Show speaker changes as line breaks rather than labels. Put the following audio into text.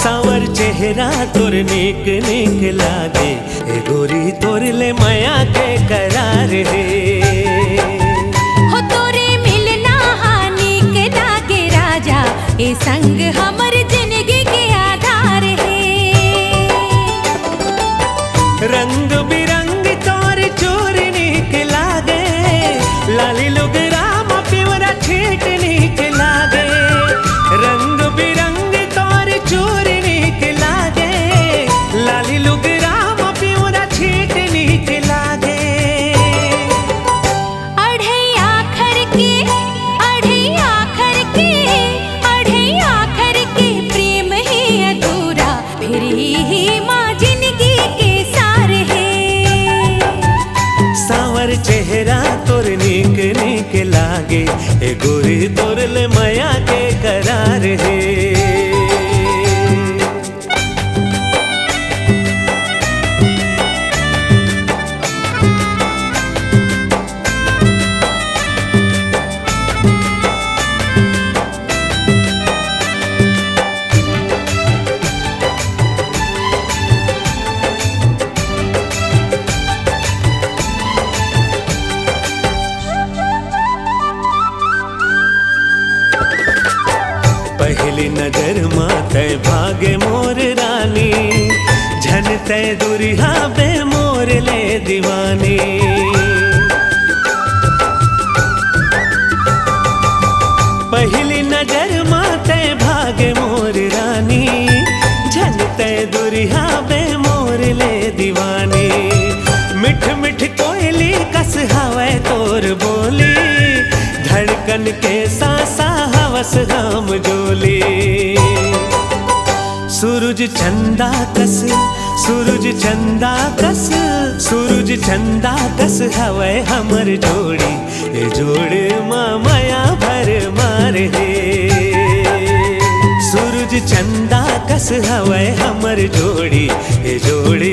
सावर चेहरा तोर नीक नीक लागे, ए गोरी तोर ले माया के करार हे।
हो तोरे मिलना हानि के लागे राजा, ए संग हमर जिंदगी के आधार है।
रंग बिरंग तोर चोर नीक लागे, लाली लोग राम पिवरा छीट नीक लागे। रंग बिरंग तोर चोर नीक लागे, लाली लोग राम पिवरा छीट नीक लागे।
अढ़ैया खर के प्रेम ही अधूरा, फिर ही माँ जिंदगी के सार है।
सावर चेहरा तोर नीक नीक लागे, ए गोरी तोर ले माया के करार है। पहली नजर मातै भागे मोर रानी, झन तै दुरिहा बे मोर ले दीवानी। पहली नजर मातै भागे मोर रानी, झन तै दुरिहा बे मोर ले दीवानी। मिठ मिठ कोयली कस हवै तोर बोली, धड़कन के सांसा हवस राम जोली। सूरज चंदा कस हवै हमर जोड़ी, ए जोड़ माया भर मार हे। सूरज चंदा कस हवै हमर जोड़ी, ए जोड़ी